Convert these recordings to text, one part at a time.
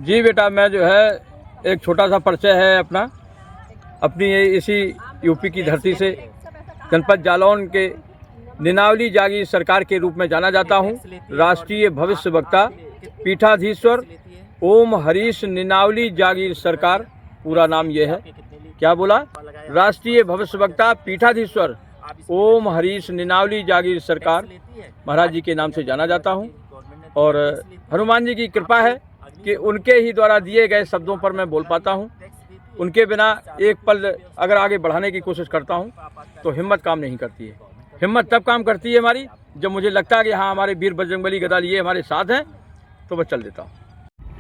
जी बेटा, मैं जो है एक छोटा सा परिचय है अपनी इसी यूपी की धरती से जनपद जालौन के निनावली जागीर सरकार के रूप में जाना जाता हूँ। राष्ट्रीय भविष्य वक्ता पीठाधीश्वर ओम हरीश निनावली जागीर सरकार, पूरा नाम ये है। क्या बोला? राष्ट्रीय भविष्य वक्ता पीठाधीश्वर ओम हरीश निनावली जागीर सरकार महाराज जी के नाम से जाना जाता हूँ। और हनुमान जी की कृपा है कि उनके ही द्वारा दिए गए शब्दों पर मैं बोल पाता हूँ। उनके बिना एक पल अगर आगे बढ़ाने की कोशिश करता हूँ तो हिम्मत काम नहीं करती है। हिम्मत तब काम करती है हमारी जब मुझे लगता है कि हाँ, हमारे वीर बजरंगबली गदा लिए हमारे साथ हैं, तो मैं चल देता हूँ।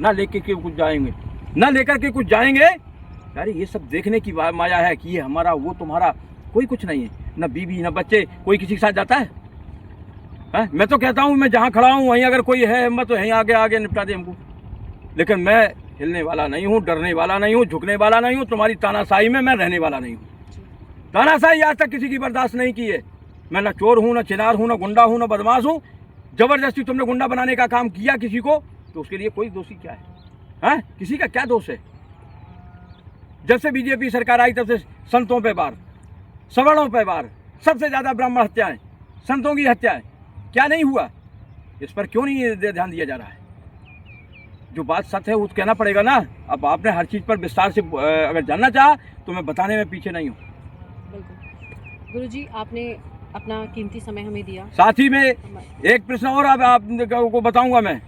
ना लेके के कुछ जाएंगे, ना लेकर के कुछ जाएंगे। अरे ये सब देखने की माया है कि ये हमारा वो तुम्हारा, कोई कुछ नहीं है। ना बीवी ना बच्चे, कोई किसी के साथ जाता है? मैं तो कहता हूँ मैं जहाँ खड़ा हूँ वहीं अगर कोई है हिम्मत तो यहीं आगे आगे निपटा दे हमको। लेकिन मैं हिलने वाला नहीं हूँ, डरने वाला नहीं हूँ, झुकने वाला नहीं हूँ। तुम्हारी तानाशाही में मैं रहने वाला नहीं हूँ। तानाशाही आज तक किसी की बर्दाश्त नहीं की है। मैं ना चोर हूँ, ना चिनार हूँ, ना गुंडा हूँ, ना बदमाश हूँ। जबरदस्ती तुमने गुंडा बनाने का काम किया किसी को, तो उसके लिए कोई दोषी क्या है? किसी का क्या दोष है? जब से बीजेपी सरकार आई तब से संतों पे वार, सवर्णों पे वार, सबसे ज्यादा ब्राह्मण हत्याएं, संतों की हत्याएं। क्या नहीं हुआ? इस पर क्यों नहीं ध्यान दिया जा रहा है? जो बात सत्य है वो तो कहना पड़ेगा ना। अब आपने हर चीज पर विस्तार से अगर जानना चाहा तो मैं बताने में पीछे नहीं हूँ। गुरुजी, आपने अपना कीमती समय हमें दिया। साथ ही में एक प्रश्न और अब आपको बताऊंगा मैं।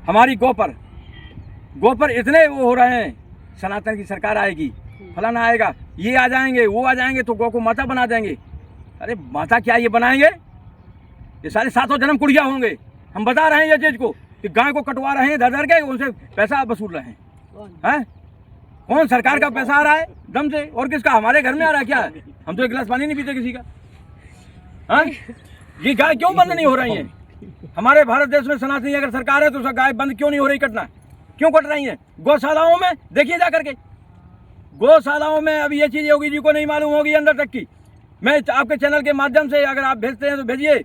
हमारी गौ पर इतने वो हो रहे हैं, सनातन की सरकार आएगी, फलाना आएगा, ये आ जाएंगे, वो आ जाएंगे तो गौ को माता बना देंगे। अरे माता क्या ये बनाएंगे? ये सारे 700 जन्म कुड़िया होंगे। हम बता रहे हैं ये चीज को कि गाय को कटवा रहे हैं धर के, उनसे पैसा वसूल रहे हैं। कौन? सरकार का पैसा आ रहा है दम से। और किसका? हमारे घर में आ रहा है क्या? हम तो एक गिलास पानी नहीं पीते किसी का। ये गाय क्यों बंद नहीं हो रही है? हमारे भारत देश में सनातनी अगर सरकार है तो गाय बंद क्यों नहीं हो रही कटना? क्यों कट रही है? गौशालाओं में देखिए जा करके, गौशालाओं में अभी ये चीज योगी जी को नहीं मालूम होगी अंदर तक की। मैं आपके चैनल के माध्यम से, अगर आप भेजते हैं तो भेजिए,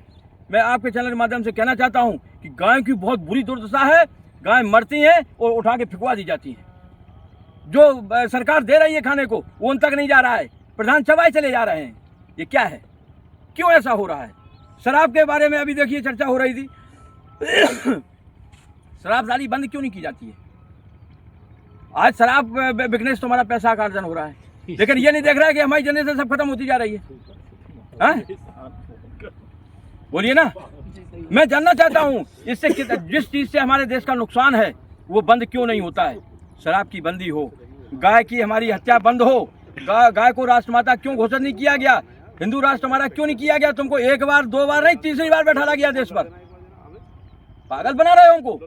मैं आपके चैनल के माध्यम से कहना चाहता हूं कि गाय की बहुत बुरी दुर्दशा है। गाय मरती हैं और उठा के फिकवा दी जाती हैं। जो सरकार दे रही है खाने को वो उन तक नहीं जा रहा है, प्रधान चबाए चले जा रहे हैं। ये क्या है? क्यों ऐसा हो रहा है? शराब के बारे में अभी देखिए चर्चा हो रही थी। शराबदारी बंद क्यों नहीं की जाती है? आज शराब बिकने से तुम्हारा पैसा का अर्जन हो रहा है, लेकिन ये नहीं देख रहा है कि हमारी जनरेशन सब खत्म होती जा रही है। बोलिए ना। मैं जानना चाहता हूँ इससे जिस चीज से हमारे देश का नुकसान है वो बंद क्यों नहीं होता है? शराब की बंदी हो, गाय की हमारी हत्या बंद हो, गाय को राष्ट्रमाता क्यों घोषित नहीं किया गया? हिंदू राष्ट्र हमारा क्यों नहीं किया गया? तुमको एक बार, दो बार नहीं, तीसरी बार बैठाला गया देश पर। पागल बना रहे हो हमको।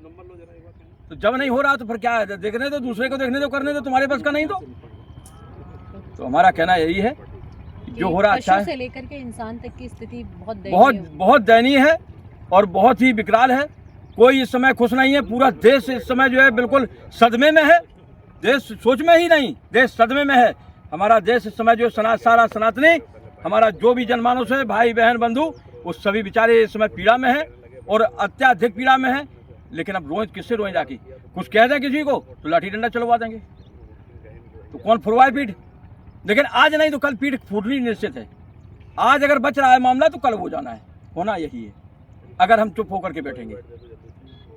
तो जब नहीं हो रहा तो फिर क्या है? देखने दो, दूसरे को देखने दो, करने दो, तुम्हारे बस का नहीं। तो हमारा कहना यही है, जो हो रहा अच्छा है। से लेकर के इंसान तक की स्थिति बहुत दयनीय है और बहुत ही विकराल है। कोई इस समय खुश नहीं है। पूरा देश इस समय जो है बिल्कुल सदमे में है। देश सोच में ही नहीं, देश सदमे में है। हमारा देश इस समय जो सारा सनातनी, हमारा जो भी जनमानस है, भाई बहन बंधु, वो सभी बेचारे इस समय पीड़ा में है और अत्याधिक पीड़ा में है। लेकिन अब रोए किससे रोए? जाके कुछ कह दे किसी को तो लाठी डंडा चलवा देंगे। तो कौन फुरवाए पीठ? लेकिन आज नहीं तो कल पीठ फूटनी निश्चित है। आज अगर बच रहा है मामला तो कल हो जाना है। होना यही है अगर हम चुप होकर के बैठेंगे।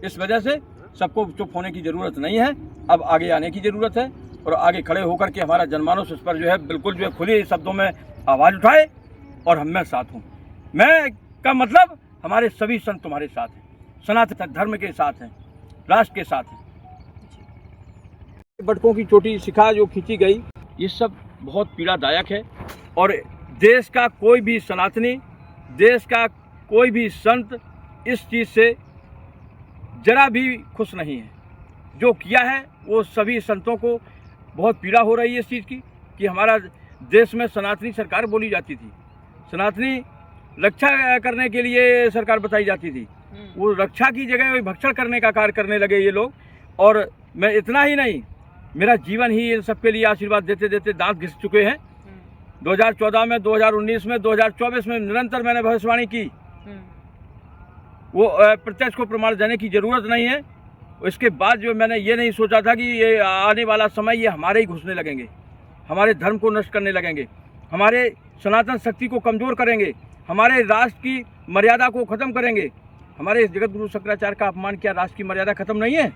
इस वजह से सबको चुप होने की जरूरत नहीं है, अब आगे आने की जरूरत है और आगे खड़े होकर के हमारा जनमानस इस पर जो है बिल्कुल जो है खुले शब्दों में आवाज उठाए और हम मैं साथ हूँ। मैं का मतलब हमारे सभी संत तुम्हारे साथ हैं, सनातन धर्म के साथ हैं, राष्ट्र के साथ हैं। बटकों की चोटी शिखा जो खींची गई, ये सब बहुत पीड़ादायक है। और देश का कोई भी सनातनी, देश का कोई भी संत इस चीज़ से जरा भी खुश नहीं है। जो किया है वो सभी संतों को बहुत पीड़ा हो रही है इस चीज़ की कि हमारा देश में सनातनी सरकार बोली जाती थी, सनातनी रक्षा करने के लिए सरकार बताई जाती थी। वो रक्षा की जगह भक्षण करने का कार्य करने लगे ये लोग। और मैं इतना ही नहीं, मेरा जीवन ही इन सबके लिए आशीर्वाद देते देते दांत घिस चुके हैं। 2014 में, 2019 में, 2024 में निरंतर मैंने भविष्यवाणी की। वो प्रत्यक्ष को प्रमाण देने की जरूरत नहीं है। इसके बाद जो मैंने ये नहीं सोचा था कि ये आने वाला समय ये हमारे ही घुसने लगेंगे, हमारे धर्म को नष्ट करने लगेंगे, हमारे सनातन शक्ति को कमज़ोर करेंगे, हमारे राष्ट्र की मर्यादा को ख़त्म करेंगे। हमारे जगत गुरु शंकराचार्य का अपमान किया, राष्ट्र की मर्यादा ख़त्म नहीं है।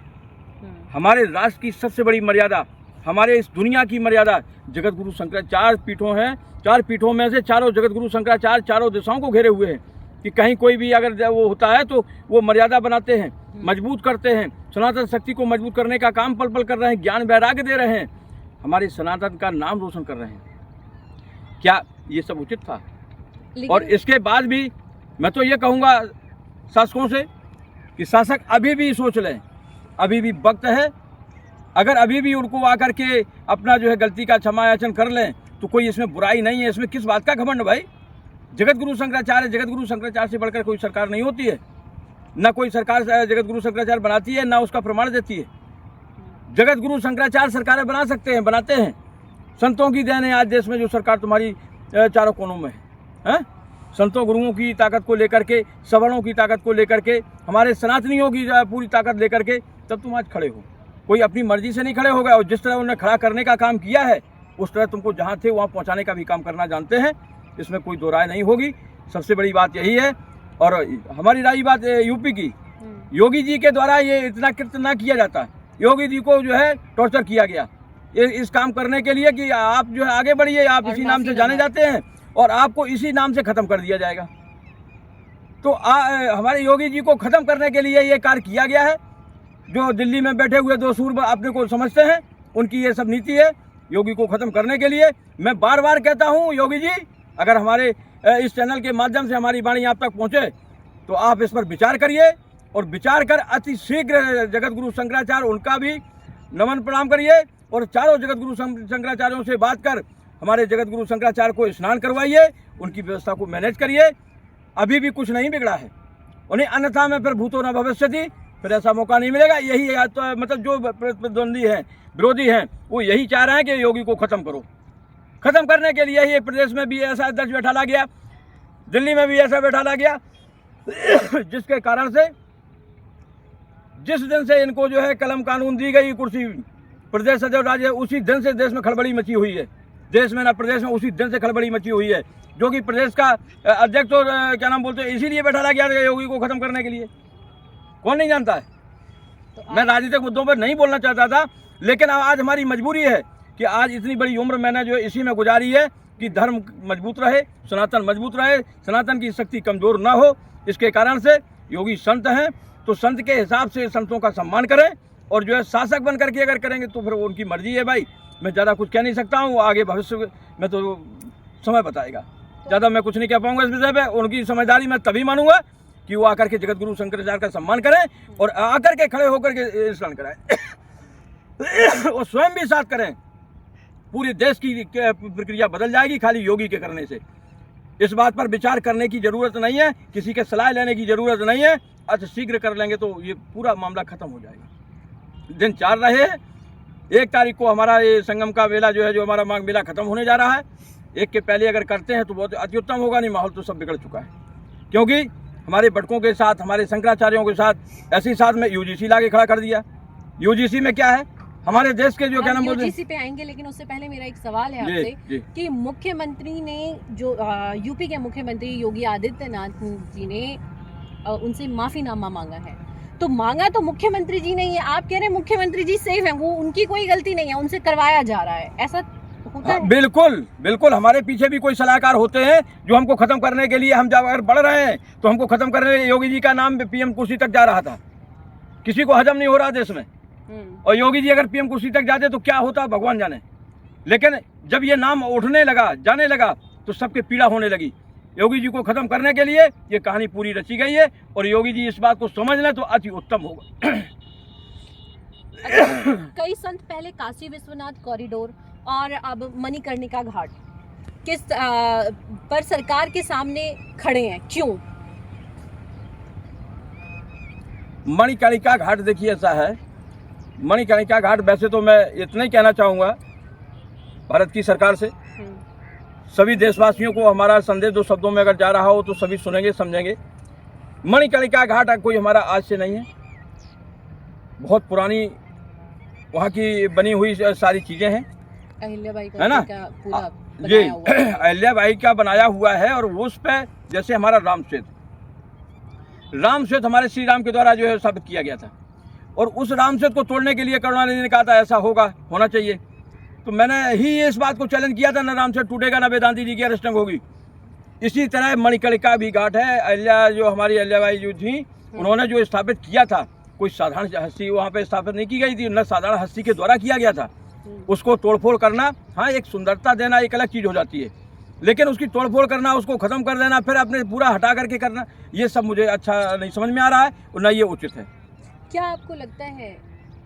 हमारे राष्ट्र की सबसे बड़ी मर्यादा, हमारे इस दुनिया की मर्यादा जगत गुरु शंकराचार्य पीठों हैं। 4 पीठों में से चारों जगत गुरु शंकराचार्य चारों दिशाओं को घेरे हुए हैं कि कहीं कोई भी अगर वो होता है तो वो मर्यादा बनाते हैं, मजबूत करते हैं, सनातन शक्ति को मजबूत करने का काम पल पल कर रहे हैं, ज्ञान वैराग्य दे रहे हैं, हमारे सनातन का नाम रोशन कर रहे हैं। क्या ये सब उचित था? और इसके बाद भी मैं तो ये कहूँगा शासकों से कि शासक अभी भी सोच लें, अभी भी वक्त है। अगर अभी भी उनको आकर के अपना जो है गलती का क्षमायाचन कर लें तो कोई इसमें बुराई नहीं है। इसमें किस बात का घमंड भाई? जगत गुरु शंकराचार्य से बढ़कर कोई सरकार नहीं होती है, ना कोई सरकार जगत गुरु शंकराचार्य बनाती है, ना उसका प्रमाण देती है। जगत गुरु शंकराचार्य सरकारें बना सकते हैं, बनाते हैं। संतों की देन है आज देश में जो सरकार तुम्हारी चारों कोनों में है। संतों गुरुओं की ताकत को लेकर के, सवर्णों की ताकत को लेकर के, हमारे सनातनियों की पूरी ताकत लेकर के तब तुम आज खड़े हो। कोई अपनी मर्जी से नहीं खड़े हो गए, और जिस तरह उन्होंने खड़ा करने का काम किया है उस तरह तुमको जहाँ थे वहाँ पहुँचाने का भी काम करना जानते हैं। इसमें कोई दो राय नहीं होगी। सबसे बड़ी बात यही है। और हमारी रही बात यूपी की, योगी जी के द्वारा ये इतना कृत्य ना किया जाता। योगी जी को जो है टॉर्चर किया गया इस काम करने के लिए कि आप जो है आगे बढ़िए, आप इसी नाम से जाने जाते हैं और आपको इसी नाम से ख़त्म कर दिया जाएगा। तो हमारे योगी जी को ख़त्म करने के लिए ये कार्य किया गया है। जो दिल्ली में बैठे हुए 2 सूर अपने को समझते हैं, उनकी ये सब नीति है योगी को ख़त्म करने के लिए। मैं बार बार कहता हूँ योगी जी, अगर हमारे इस चैनल के माध्यम से हमारी वाणी आप तक पहुँचे तो आप इस पर विचार करिए, और विचार कर अति शीघ्र जगत गुरु शंकराचार्य उनका भी नमन प्रणाम करिए, और चारों जगत गुरु शंकराचार्यों से बात कर हमारे जगत गुरु शंकराचार्य को स्नान करवाइए, उनकी व्यवस्था को मैनेज करिए। अभी भी कुछ नहीं बिगड़ा है, उन्हें अन्यथा में फिर भूतो न भविष्यति, फिर ऐसा मौका नहीं मिलेगा। यही तो मतलब जो प्रतिद्वंदी हैं, विरोधी हैं, वो यही चाह रहे हैं कि योगी को ख़त्म करो। ख़त्म करने के लिए ही प्रदेश में भी ऐसा अध्यक्ष बैठा ला गया, दिल्ली में भी ऐसा बैठा ला गया, जिसके कारण से जिस दिन से इनको जो है कलम कानून दी गई कुर्सी प्रदेश सचिव राज्य, उसी दिन से देश में खड़बड़ी मची हुई है। देश में ना प्रदेश में उसी दिन से खड़बड़ी मची हुई है। जो कि प्रदेश का अध्यक्ष और क्या नाम बोलते हैं, इसीलिए बैठा ला गया योगी को ख़त्म करने के लिए। कौन नहीं जानता है? तो मैं राजनीतिक मुद्दों पर नहीं बोलना चाहता था, लेकिन आज हमारी मजबूरी है कि आज इतनी बड़ी उम्र मैंने जो इसी में गुजारी है कि धर्म मजबूत रहे, सनातन मजबूत रहे, सनातन की शक्ति कमज़ोर ना हो। इसके कारण से योगी संत हैं तो संत के हिसाब से संतों का सम्मान करें, और जो है शासक बन करके अगर करेंगे तो फिर वो उनकी मर्जी है भाई। मैं ज़्यादा कुछ कह नहीं सकता हूँ, आगे भविष्य में तो समय बताएगा। ज़्यादा मैं कुछ नहीं कह पाऊँगा इस विषय पर। उनकी समझदारी मैं तभी मानूंगा कि वो आकर के जगत गुरु शंकराचार्य का सम्मान करें और आकर के खड़े होकर के स्नान कराएं और स्वयं भी साथ करें। पूरे देश की प्रक्रिया बदल जाएगी खाली योगी के करने से। इस बात पर विचार करने की ज़रूरत नहीं है, किसी के सलाह लेने की ज़रूरत नहीं है। अति शीघ्र कर लेंगे तो ये पूरा मामला खत्म हो जाएगा। दिन 4 रहे हैं, 1 तारीख को हमारा ये संगम का मेला जो है, जो हमारा माघ मेला खत्म होने जा रहा है। 1 के पहले अगर करते हैं तो बहुत अति उत्तम होगा, नहीं माहौल तो सब बिगड़ चुका है। क्योंकि हमारे भटकों के साथ, हमारे शंकराचार्यों के साथ ऐसी साथ में यूजीसी लाके खड़ा कर दिया। यूजीसी में क्या है, हमारे देश के जो क्या नाम बोलते हैं, यूजीसी पे आएंगे, लेकिन उससे पहले मेरा एक सवाल है आपसे कि मुख्यमंत्री ने जो यूपी के मुख्यमंत्री योगी आदित्यनाथ जी ने उनसे माफीनामा मांगा है, तो मांगा तो मुख्यमंत्री जी ने ही है। आप कह रहे हैं मुख्यमंत्री जी सेफ हैं, वो उनकी कोई गलती नहीं है, उनसे करवाया जा रहा है, ऐसा होता है? बिल्कुल बिल्कुल। हमारे पीछे भी कोई सलाहकार होते हैं जो हमको खत्म करने के लिए, हम जब अगर बढ़ रहे हैं तो हमको खत्म करने के लिए। योगी जी का नाम पीएम कुर्सी तक जा रहा था, किसी को हजम नहीं हो रहा देश में, और योगी जी अगर पीएम कुर्सी तक जाते तो क्या होता भगवान जाने। लेकिन जब ये नाम उठने लगा, जाने लगा, तो सबके पीड़ा होने लगी। योगी जी को खत्म करने के लिए ये कहानी पूरी रची गई है, और योगी जी इस बात को समझ लें तो अति उत्तम होगा। कई संत पहले काशी विश्वनाथ कॉरिडोर और अब मणिकर्णिका घाट किस पर सरकार के सामने खड़े हैं, क्यों? मणिकर्णिका घाट देखिए ऐसा है, मणिकर्णिका घाट वैसे तो मैं इतना ही कहना चाहूँगा भारत की सरकार से, सभी देशवासियों को हमारा संदेश 2 शब्दों में अगर जा रहा हो तो सभी सुनेंगे, समझेंगे। मणिकर्णिका घाट कोई हमारा आज से नहीं है, बहुत पुरानी वहाँ की बनी हुई सारी चीज़ें हैं, अहिल्याबाई है ना? का पूरा जी बनाया हुआ है। अहिल्याबाई का बनाया हुआ है। और उस पे जैसे हमारा राम सेतु हमारे श्री राम के द्वारा जो है स्थापित किया गया था, और उस राम सेतु को तोड़ने के लिए करुणानिधि ने कहा था ऐसा होना चाहिए। तो मैंने ही इस बात को चैलेंज किया था, ना राम सेतु टूटेगा, ना वेदांती जी की अरेस्टिंग होगी। इसी तरह मणिकर्णिका भी घाट है, जो हमारी अहिल्याबाई जो थी उन्होंने जो स्थापित किया था, कोई साधारण हस्ती वहाँ पे स्थापित नहीं की गई थी, न साधारण हस्ती के द्वारा किया गया था। उसको तोड़फोड़ करना, हाँ एक सुंदरता देना एक अलग चीज़ हो जाती है, लेकिन उसकी तोड़फोड़ करना, उसको ख़त्म कर देना, फिर अपने पूरा हटा करके करना, ये सब मुझे अच्छा नहीं समझ में आ रहा है और न ये उचित है। क्या आपको लगता है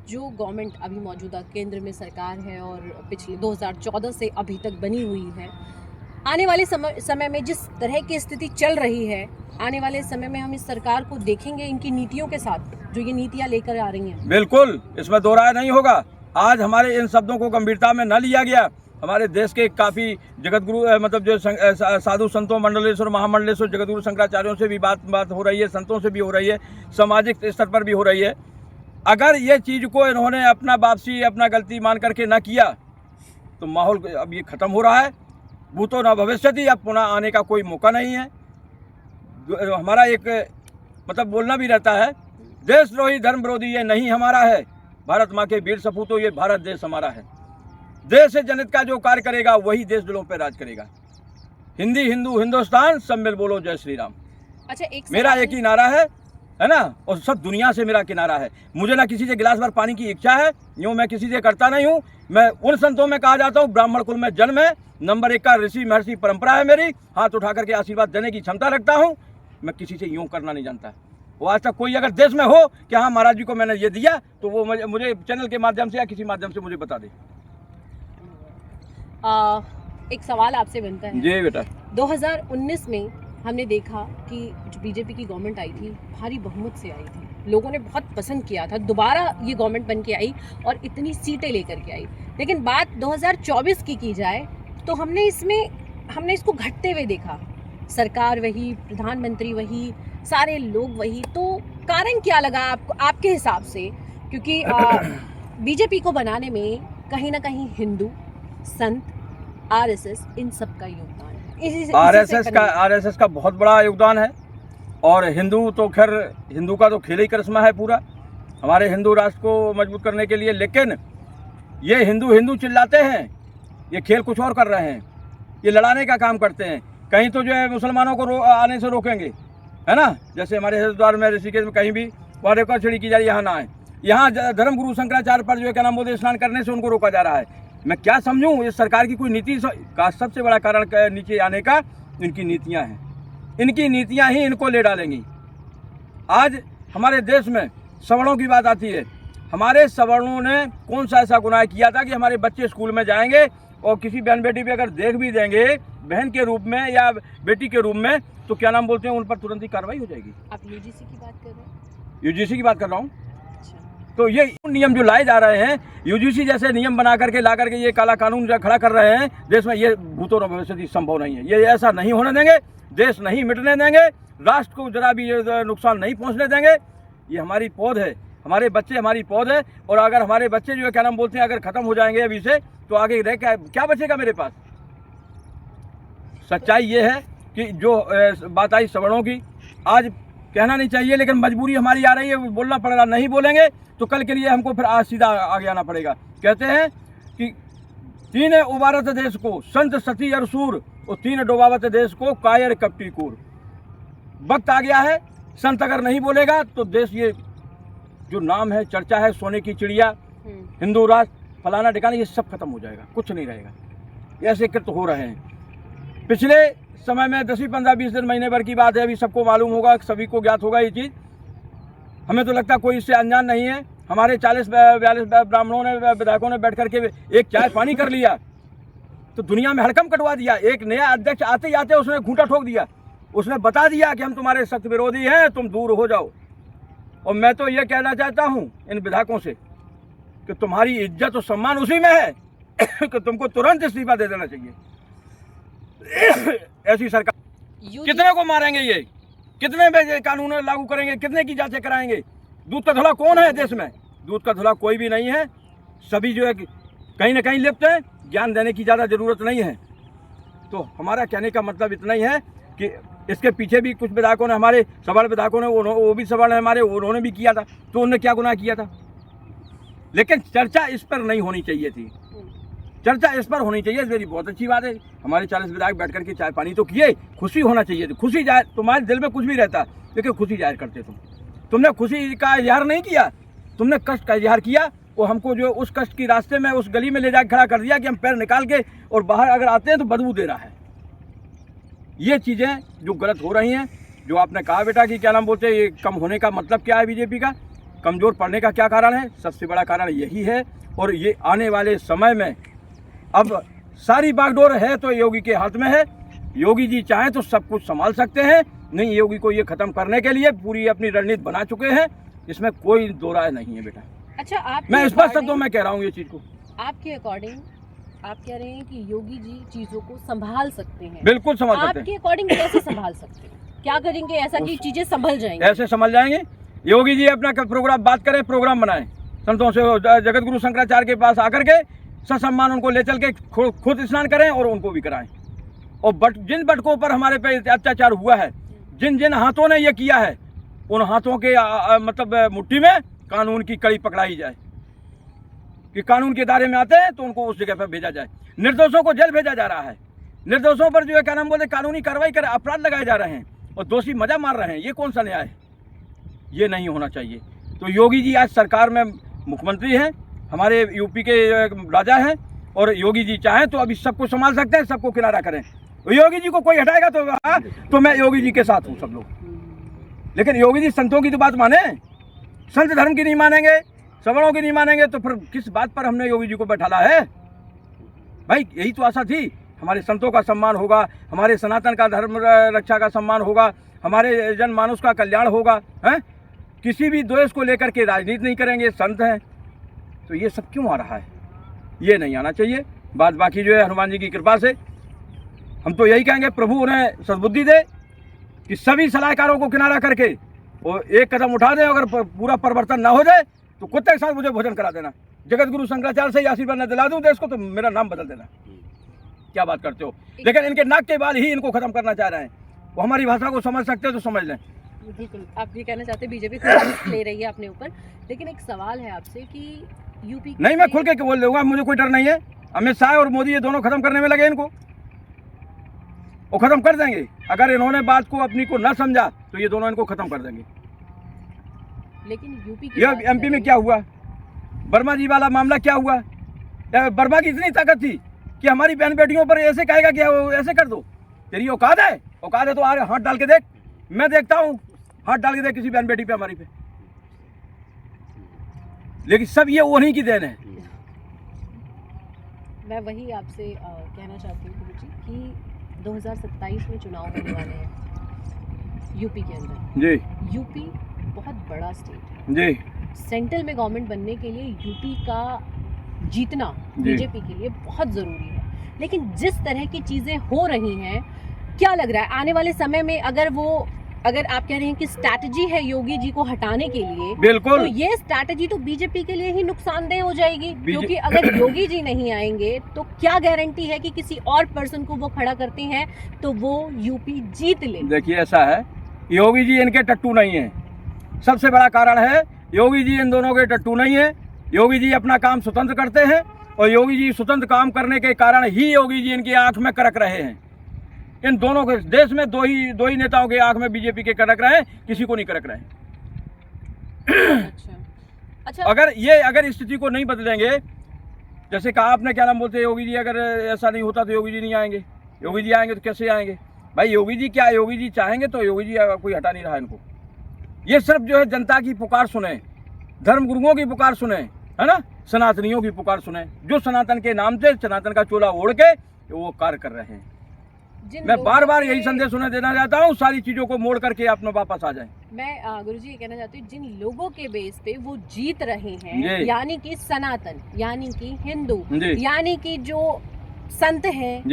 जो गवर्नमेंट अभी मौजूदा केंद्र में सरकार है और पिछले 2014 से अभी तक बनी हुई है, आने वाले समय में जिस तरह की स्थिति चल रही है, आने वाले समय में हम इस सरकार को देखेंगे इनकी नीतियों के साथ, जो ये नीतियां लेकर आ रही हैं? बिल्कुल, इसमें दो राय नहीं होगा। आज हमारे इन शब्दों को गंभीरता में न लिया गया, हमारे देश के काफ़ी जगतगुरु मतलब जो साधु संतों, मंडलेश्वर, महामंडलेश्वर, जगतगुरु शंकराचार्यों से भी बात हो रही है, संतों से भी हो रही है, सामाजिक स्तर पर भी हो रही है। अगर ये चीज़ को इन्होंने अपना वापसी, अपना गलती मान करके ना किया, तो माहौल अब ये ख़त्म हो रहा है। भूतो न भविष्यति, अब पुनः आने का कोई मौका नहीं है। हमारा एक मतलब बोलना भी रहता है, देशद्रोही धर्म विरोधी ये नहीं हमारा है, भारत माँ के वीर सपूतों ये भारत देश हमारा है। देश से जनहित का जो कार्य करेगा वही देश दिलों पर राज करेगा। हिंदी, हिंदू, हिंदुस्तान, सब मिल बोलो जय श्री राम। अच्छा, मेरा एक ही नारा है ना, और सब दुनिया से मेरा किनारा है। मुझे ना किसी से गिलास भर पानी की इच्छा है, यूँ मैं किसी से करता नहीं हूँ। मैं उन संतों में कहा जाता हूँ, ब्राह्मण कुल में जन्म है, नंबर 1 का ऋषि महर्षि परंपरा है मेरी, हाथ उठा करके आशीर्वाद देने की क्षमता रखता हूँ। मैं किसी से यूँ करना नहीं जानता। वो आज तक कोई अगर देश में हो कि हाँ महाराज जी को मैंने ये दिया, तो वो मुझे चैनल के माध्यम से या किसी माध्यम से मुझे बता दे। एक सवाल आपसे बनता है जी बेटा, 2019 में हमने देखा कि जो बीजेपी की गवर्नमेंट आई थी, भारी बहुमत से आई थी, लोगों ने बहुत पसंद किया था, दोबारा ये गवर्नमेंट बन के आई और इतनी सीटें लेकर के आई। लेकिन बात 2024 की जाए तो हमने इसको घटते हुए देखा। सरकार वही, प्रधानमंत्री वही, सारे लोग वही। तो कारण क्या लगा आपको, आपके हिसाब से? क्योंकि बीजेपी को बनाने में कहीं ना कहीं हिंदू, संत, आरएसएस, इन सब का योगदान है। आरएसएस का बहुत बड़ा योगदान है। और हिंदू तो खैर, हिंदू का तो खेल ही करिश्मा है पूरा, हमारे हिंदू राष्ट्र को मजबूत करने के लिए। लेकिन ये हिंदू चिल्लाते हैं, ये खेल कुछ और कर रहे हैं, ये लड़ाने का काम करते हैं। कहीं तो जो है मुसलमानों को आने से रोकेंगे, है ना, जैसे हमारे हरिद्वार में, ऋषिकेश में, कहीं भी वहाँ रेखा छिड़ी की जा रही है, यहाँ ना आए। यहाँ धर्मगुरु शंकराचार्य पर जो है क्या नाम बोलते, स्नान करने से उनको रोका जा रहा है। मैं क्या समझूं, इस सरकार की कोई नीति का सबसे बड़ा कारण नीचे आने का इनकी नीतियां हैं। इनकी नीतियां ही इनको ले डालेंगी। आज हमारे देश में सवर्णों की बात आती है, हमारे सवर्णों ने कौन सा ऐसा गुनाह किया था कि हमारे बच्चे स्कूल में जाएंगे और किसी बहन बेटी पे अगर देख भी देंगे बहन के रूप में या बेटी के रूप में, तो क्या नाम बोलते हैं, उन पर तुरंत ही कार्रवाई हो जाएगी। आप यूजीसी की बात कर रहे हैं? यूजीसी की बात कर रहा हूँ। तो ये नियम जो लाए जा रहे हैं, यूजीसी जैसे नियम बना करके ला करके ये काला कानून जो खड़ा कर रहे हैं देश में, ये भूतों न भविष्यति संभव नहीं है। ये ऐसा नहीं होने देंगे, देश नहीं मिटने देंगे, राष्ट्र को जरा भी नुकसान नहीं पहुंचने देंगे। ये हमारी पौध है, हमारे बच्चे हमारी पौध है। और अगर हमारे बच्चे जो है क्या नाम बोलते हैं, अगर खत्म हो जाएंगे अभी से, तो आगे रह क्या बचेगा मेरे पास। सच्चाई ये है कि जो बात आई सवर्णों की, आज कहना नहीं चाहिए लेकिन मजबूरी हमारी आ रही है, बोलना पड़ रहा। नहीं बोलेंगे तो कल के लिए हमको फिर आज सीधा आगे आना पड़ेगा। कहते हैं कि 3 उबारत देश को संत सती और सूर, और 3 डुबावत देश को कायर कपटी कूर। वक्त आ गया है, संत अगर नहीं बोलेगा तो देश, ये जो नाम है, चर्चा है, सोने की चिड़िया, हिंदू राष्ट्र, फलाना ठिकाना, ये सब खत्म हो जाएगा, कुछ नहीं रहेगा। ऐसे कृत्य हो रहे हैं। पिछले समय में 10, 15, 20 दिन, महीने भर की बात है, अभी सबको मालूम होगा, सभी को ज्ञात होगा ये चीज़। हमें तो लगता कोई इससे अनजान नहीं है। हमारे 40-42 ब्राह्मणों ने, विधायकों ने बैठ करके एक चाय पानी कर लिया तो दुनिया में हड़कंप कटवा दिया। एक नया अध्यक्ष आते ही आते उसने घूंटा ठोक दिया, उसने बता दिया कि हम तुम्हारे सख्त विरोधी हैं, तुम दूर हो जाओ। और मैं तो ये कहना चाहता हूँ इन विधायकों से कि तुम्हारी इज्जत और सम्मान उसी में है कि तुमको तुरंत इस्तीफा दे देना चाहिए। ऐसी सरकार, कितने को मारेंगे ये, कितने कानून लागू करेंगे, कितने की जांचें कराएंगे। दूध का धुला कौन है देश में? दूध का धुला कोई भी नहीं है। सभी जो है कहीं ना कहीं लिप्त हैं, ज्ञान देने की ज़्यादा ज़रूरत नहीं है। तो हमारा कहने का मतलब इतना ही है कि इसके पीछे भी कुछ विधायकों ने, हमारे सवर्ण विधायकों ने, वो भी सवर्ण हमारे, उन्होंने भी किया था। तो उन्होंने क्या गुनाह किया था? लेकिन चर्चा इस पर नहीं होनी चाहिए थी। चर्चा इस पर होनी चाहिए, मेरी बहुत अच्छी बात है। हमारे 40 विधायक बैठ करके चाय पानी तो किए, खुशी होना चाहिए थी। खुशी जाहिर, तुम्हारे दिल में कुछ भी रहता लेकिन खुशी जाहिर करते तुमने खुशी का इजहार नहीं किया, तुमने कष्ट का इजहार किया। वो हमको जो उस कष्ट की रास्ते में उस गली में ले जाकर खड़ा कर दिया कि हम पैर निकाल के और बाहर अगर आते हैं तो बदबू दे रहा है। ये चीज़ें जो गलत हो रही हैं, जो आपने कहा बेटा कि क्या नाम बोलते हैं, ये कम होने का मतलब क्या है बीजेपी का, कमज़ोर पड़ने का क्या कारण है? सबसे बड़ा कारण यही है। और ये आने वाले समय में अब सारी बागडोर है तो योगी के हाथ में है। योगी जी चाहें तो सब कुछ संभाल सकते हैं, नहीं योगी को ये ख़त्म करने के लिए पूरी अपनी रणनीति बना चुके हैं, इसमें कोई दो राय नहीं है बेटा। अच्छा, आप मैं स्पष्ट शब्दों में कह रहा हूँ ये चीज़ को। आपके अकॉर्डिंग आप कह रहे हैं कि योगी जी चीजों को संभाल सकते हैं। बिल्कुल संभाल सकते हैं। आपके अकॉर्डिंग कैसे संभाल सकते हैं? क्या करेंगे ऐसा कि चीजें संभल जाएंगी? ऐसे संभल जाएंगे। योगी जी अपना प्रोग्राम बात करें, प्रोग्राम बनाएं, संतों से जगत गुरु शंकराचार्य के पास आकर के ससम्मान उनको ले चल के खुद स्नान करें और उनको भी कराएं। और जिन बटकों पर हमारे पे अत्याचार हुआ है, जिन जिन हाथों ने ये किया है, उन हाथों के मतलब मुट्ठी में कानून की कड़ी पकड़ाई जाए कि कानून के दायरे में आते हैं तो उनको उस जगह पर भेजा जाए। निर्दोषों को जेल भेजा जा रहा है, निर्दोषों पर जो है क्या नाम बोलते कानूनी कार्रवाई कर अपराध लगाए जा रहे हैं और दोषी मजा मार रहे हैं। ये कौन सा न्याय है? ये नहीं होना चाहिए। तो योगी जी आज सरकार में मुख्यमंत्री हैं, हमारे यूपी के राजा हैं, और योगी जी चाहें तो अभी सबको संभाल सकते हैं, सबको किनारा करें। योगी जी को कोई हटाएगा तो मैं योगी जी के साथ हूँ सब लोग। लेकिन योगी जी संतों की तो बात माने, संत धर्म की नहीं मानेंगे, सवर्णों की नहीं मानेंगे, तो फिर किस बात पर हमने योगी जी को बैठाला है? भाई यही तो आशा थी, हमारे संतों का सम्मान होगा, हमारे सनातन का धर्म रक्षा का सम्मान होगा, हमारे जनमानस का कल्याण होगा, हैं? किसी भी द्वेष को लेकर के राजनीति नहीं करेंगे, संत हैं। तो ये सब क्यों आ रहा है? ये नहीं आना चाहिए। बात बाकी जो है हनुमान जी की कृपा से हम तो यही कहेंगे, प्रभु उन्हें सद्बुद्धि दे कि सभी सलाहकारों को किनारा करके वो एक कदम उठा दें। अगर पूरा परिवर्तन ना हो जाए तो कुत्ते के साथ मुझे भोजन करा देना, जगत गुरु शंकराचार्य से आशीर्वाद न दिला दूं देश को तो मेरा नाम बदल देना। क्या बात करते हो? लेकिन इनके नाक के बाल ही इनको खत्म करना चाह रहे हैं। वो हमारी भाषा को समझ सकते हैं तो समझ लें। बिल्कुल, आप ये कहना चाहते हैं बीजेपी खुद ले रही है अपने ऊपर। लेकिन एक सवाल है आपसे कि यूपी नहीं, मैं खुल के बोल दूंगा, मुझे कोई डर नहीं है। अमित शाह और मोदी ये दोनों खत्म करने में लगे, इनको वो खत्म कर देंगे। अगर इन्होंने बात को अपनी को न समझा तो ये दोनों इनको खत्म कर देंगे। लेकिन यूपी एमपी में क्या हुआ, वर्मा जी वाला मामला क्या हुआ? वर्मा की इतनी ताकत थी कि हमारी बहन बेटियों पर ऐसे कहेगा कि ऐसे कर दो। तेरी औकात है? औकात है तो आ हाथ डाल के देख, मैं देखता हूँ, हाथ डाल के देख किसी बहन बेटी पे हमारी पे। लेकिन सब ये उन्हीं की देन है। मैं वही आपसे कहना चाहती हूँ गुरुजी कि 2027 में चुनाव होने वाले हैं यूपी के अंदर। जी, यूपी बहुत बड़ा स्टेट है जी। सेंट्रल में गवर्नमेंट बनने के लिए यूपी का जीतना बीजेपी के लिए बहुत ज़रूरी है। लेकिन जिस तरह की चीज़ें हो रही हैं, क्या लग रहा है आने वाले समय में अगर आप कह रहे हैं कि स्ट्रैटेजी है योगी जी को हटाने के लिए, बिल्कुल, तो ये स्ट्रैटेजी तो बीजेपी के लिए ही नुकसानदेह हो जाएगी। क्योंकि अगर योगी जी नहीं आएंगे तो क्या गारंटी है कि किसी और पर्सन को वो खड़ा करते हैं तो वो यूपी जीत ले। देखिए ऐसा है, योगी जी इनके टट्टू नहीं है। सबसे बड़ा कारण है योगी जी इन दोनों के टट्टू नहीं है। योगी जी अपना काम स्वतंत्र करते हैं और योगी जी स्वतंत्र काम करने के कारण ही योगी जी इनकी आंख में करक रहे हैं। इन दोनों के देश में दो ही नेताओं के आंख में बीजेपी के करक रहे हैं, किसी को नहीं करक रहे हैं। अच्छा, अगर स्थिति को नहीं बदलेंगे, जैसे कहा आपने, क्या नाम बोलते हैं, योगी जी अगर ऐसा नहीं होता तो योगी जी नहीं आएंगे। योगी जी आएंगे तो कैसे आएंगे भाई? योगी जी क्या, योगी जी चाहेंगे तो योगी जी कोई हटा नहीं रहा इनको। ये सिर्फ जो है जनता की पुकार सुने, धर्म गुरुओं की पुकार सुने, है ना, सनातनियों की पुकार सुने, जो सनातन के नाम से सनातन का चोला ओढ़ के वो कार्य कर रहे हैं। मैं बार बार यही संदेश उन्हें देना चाहता हूँ, सारी चीजों को मोड़ करके अपने वापस आ जाएं। मैं गुरुजी ये कहना चाहती हूँ, जिन लोगों के बेस पे वो जीत रहे हैं, यानी कि सनातन, यानी कि हिंदू, यानी कि जो संत हैं,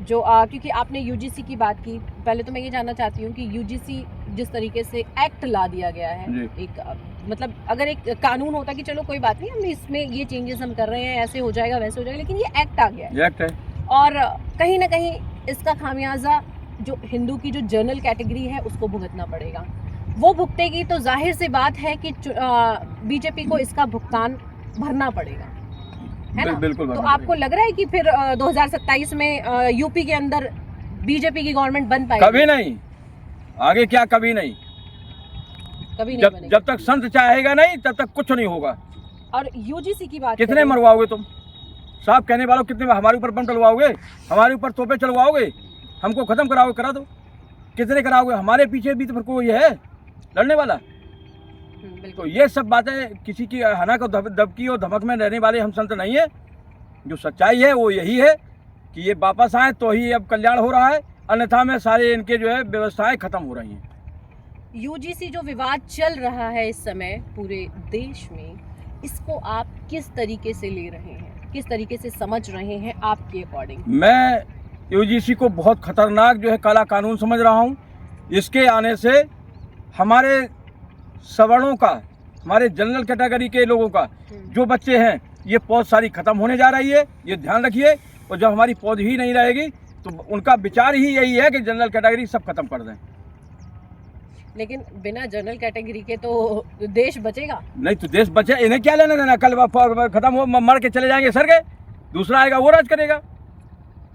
जो क्योंकि आपने यूजीसी की बात की, पहले तो मैं ये जानना चाहती हूँ कि यूजीसी जिस तरीके से एक्ट ला दिया गया है, एक मतलब अगर एक कानून होता कि चलो कोई बात नहीं, हम इसमें ये चेंजेस हम कर रहे हैं, ऐसे हो जाएगा वैसे हो जाएगा, लेकिन ये एक्ट आ गया है। ये एक्ट है। और कहीं ना कहीं इसका खामियाजा जो हिंदू की जो जनरल कैटेगरी है उसको भुगतना पड़ेगा। वो भुगतेगी तो जाहिर सी बात है कि बीजेपी को इसका भुगतान भरना पड़ेगा, है ना? बिल्कुल। तो आपको लग रहा है कि फिर 2027 में यूपी के अंदर बीजेपी की गवर्नमेंट बन पाएगी? कभी नहीं, आगे क्या कभी नहीं, कभी नहीं बनेगी। जब तक संत चाहेगा नहीं तब तक कुछ नहीं होगा। और यूजीसी की बात कितने करें, मरवाओगे तुम? साफ कहने वालों, कितने हमारे ऊपर बम डलवाओगे, हमारे ऊपर तोपे चलवाओगे, हमको खत्म कराओगे? करा दो, कितने कराओगे? हमारे पीछे भी तो फिर कोई है लड़ने वाला। तो बिल्कुल। ये सब बातें किसी की हना को दबकी और धमक में रहने वाले हम संत नहीं है। जो सच्चाई है वो यही है कि ये वापस आए तो ही अब कल्याण हो रहा है, अन्यथा में सारे इनके जो है व्यवस्थाएं खत्म हो रही हैं। यूजीसी जो विवाद चल रहा है इस समय पूरे देश में, इसको आप किस तरीके से ले रहे हैं, किस तरीके से समझ रहे हैं आपके अकॉर्डिंग? मैं यूजीसी को बहुत खतरनाक जो है काला कानून समझ रहा हूँ। इसके आने से हमारे सवर्णों का, हमारे जनरल कैटेगरी के लोगों का जो बच्चे हैं, ये पौध सारी खत्म होने जा रही है, ये ध्यान रखिए। और जब हमारी पौध ही नहीं रहेगी तो उनका विचार ही यही है कि जनरल कैटेगरी सब खत्म कर दें। लेकिन बिना जनरल कैटेगरी के तो देश बचेगा नहीं तो देश बचे, इन्हें क्या लेना देना? कल खत्म हो, मर के चले जाएंगे सर के, दूसरा आएगा वो राज करेगा,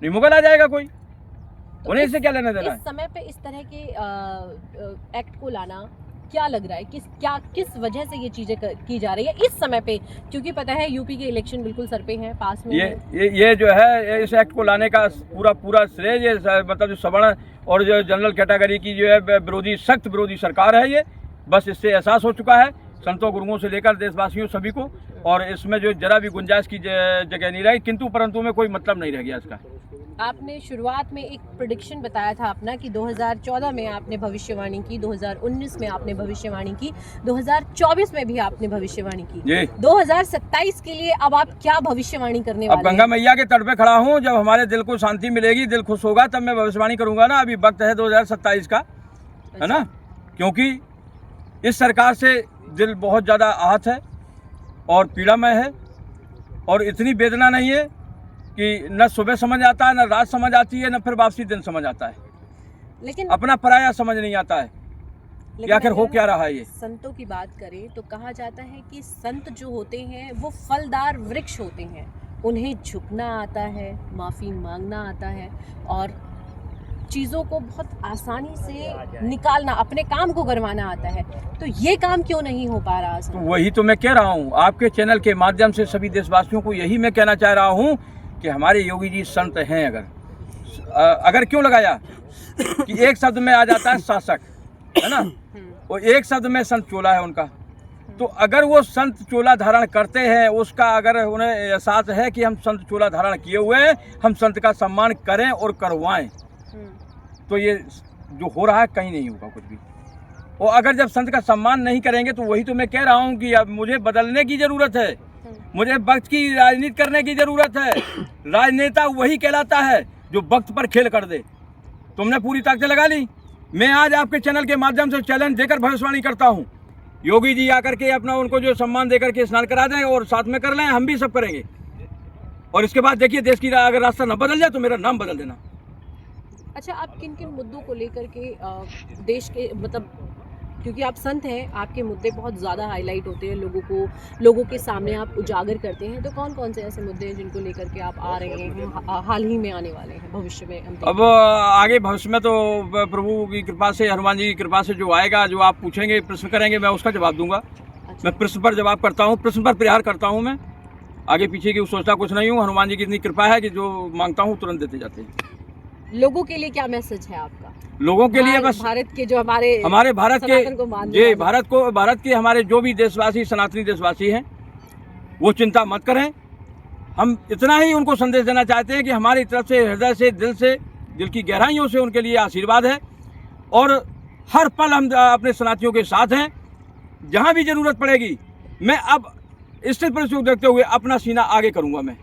नहीं मुगल आ जाएगा कोई, तो उन्हें इससे क्या लेना देना इस है? समय पे इस तरह के एक्ट को लाना क्या लग रहा है, किस वजह से ये चीजें की जा रही है इस समय पे? क्योंकि पता है यूपी के इलेक्शन बिल्कुल सर पे हैं, पास में ये जो है इस एक्ट को लाने का पूरा श्रेय ये मतलब जो सवर्ण और जो जनरल कैटेगरी की जो है विरोधी, सख्त विरोधी सरकार है, ये बस इससे एहसास हो चुका है संतों गुरुओं से लेकर देशवासियों सभी को, और इसमें जो जरा भी गुंजाइश की जगह नहीं रही, किंतु परंतु में कोई मतलब नहीं रह गया इसका। आपने शुरुआत में एक प्रेडिक्शन बताया था अपना कि 2014 में आपने भविष्यवाणी की, 2019 में आपने भविष्यवाणी की, 2024 में भी आपने भविष्यवाणी की, 2027 के लिए अब आप क्या भविष्यवाणी करने वाले हैं? अब गंगा मैया के तट पे खड़ा हूँ, जब हमारे दिल को शांति मिलेगी, दिल खुश होगा, तब मैं भविष्यवाणी करूंगा ना। अभी वक्त है 2027 का, है ना? क्योंकि इस सरकार से दिल बहुत ज़्यादा आहत है और पीड़ामय है, और इतनी वेदना नहीं है कि न सुबह समझ आता है, न रात समझ आती है, न फिर वापसी दिन समझ आता है, लेकिन अपना पराया समझ नहीं आता है कि आखिर हो क्या रहा है। ये संतों की बात करें तो कहा जाता है कि संत जो होते हैं वो फलदार वृक्ष होते हैं, उन्हें झुकना आता है, माफ़ी मांगना आता है, और चीज़ों को बहुत आसानी से निकालना, अपने काम को करवाना आता है। तो ये काम क्यों नहीं हो पा रहा? तो वही तो मैं कह रहा हूँ, आपके चैनल के माध्यम से सभी देशवासियों को यही मैं कहना चाह रहा हूँ कि हमारे योगी जी संत हैं। अगर क्यों लगाया कि एक शब्द में आ जाता है शासक, है ना, और एक शब्द में संत चोला है उनका। तो अगर वो संत चोला धारण करते हैं, उसका अगर उन्हें एहसास है कि हम संत चोला धारण किए हुए हैं, हम संत का सम्मान करें और करवाएं, तो ये जो हो रहा है कहीं नहीं होगा कुछ भी। और अगर जब संत का सम्मान नहीं करेंगे तो वही तो मैं कह रहा हूँ कि अब मुझे बदलने की ज़रूरत है, मुझे वक्त की राजनीति करने की ज़रूरत है। राजनेता वही कहलाता है जो वक्त पर खेल कर दे। तुमने पूरी ताकत लगा ली। मैं आज आपके चैनल के माध्यम से चैलेंज देकर भविष्यवाणी करता हूँ, योगी जी आकर के अपना उनको जो सम्मान देकर के स्नान करा दें और साथ में कर लें, हम भी सब करेंगे। और इसके बाद देखिए देश की अगर रास्ता न बदल जाए तो मेरा नाम बदल देना। अच्छा, आप किन किन मुद्दों को लेकर के देश के, मतलब क्योंकि आप संत हैं, आपके मुद्दे बहुत ज़्यादा हाईलाइट होते हैं, लोगों के सामने आप उजागर करते हैं, तो कौन कौन से ऐसे मुद्दे हैं जिनको लेकर के आप आ रहे हैं, हाल ही में आने वाले हैं, भविष्य में? अब आगे भविष्य में तो प्रभु की कृपा से, हनुमान जी की कृपा से जो आएगा, जो आप पूछेंगे, प्रश्न करेंगे, मैं उसका जवाब दूंगा। अच्छा। मैं प्रश्न पर जवाब करता हूँ, प्रश्न पर प्रहार करता हूँ। मैं आगे पीछे की सोचता कुछ नहीं हूँ। हनुमान जी की इतनी कृपा है कि जो मांगता हूँ तुरंत देते जाते हैं। लोगों के लिए क्या मैसेज है आपका? लोगों के लिए बस भारत के जो हमारे भारत के जी भारत के हमारे जो भी देशवासी, सनातनी देशवासी हैं, वो चिंता मत करें। हम इतना ही उनको संदेश देना चाहते हैं कि हमारी तरफ से, हृदय से, दिल की गहराइयों से उनके लिए आशीर्वाद है, और हर पल हम अपने सनातियों के साथ हैं। जहाँ भी ज़रूरत पड़ेगी, मैं अब स्थिति परिस्थिति देखते हुए अपना सीना आगे करूँगा। मैं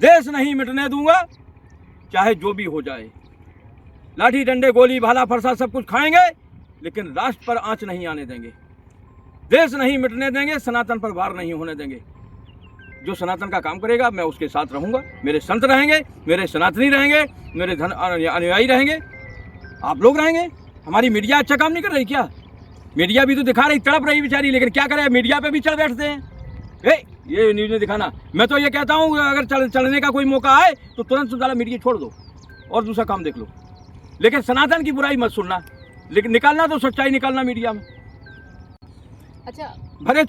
देश नहीं मिटने दूंगा, चाहे जो भी हो जाए। लाठी डंडे गोली भाला फरसा सब कुछ खाएंगे, लेकिन राष्ट्र पर आंच नहीं आने देंगे। देश नहीं मिटने देंगे, सनातन पर वार नहीं होने देंगे। जो सनातन का काम करेगा मैं उसके साथ रहूंगा। मेरे संत रहेंगे, मेरे सनातनी रहेंगे, मेरे अनुयायी रहेंगे, आप लोग रहेंगे। हमारी मीडिया अच्छा काम नहीं कर रही क्या? मीडिया भी तो दिखा रही, तड़प रही बेचारी, लेकिन क्या करे, मीडिया पे भी चढ़ बैठते हैं। ये न्यूज़ नहीं दिखाना। मैं तो ये कहता हूँ अगर चलने का कोई मौका आए तो तुरंत साला मीडिया छोड़ दो और दूसरा काम देख लो, लेकिन सनातन की बुराई मत सुनना। लेकिन निकालना तो सच्चाई निकालना मीडिया में। अच्छा भले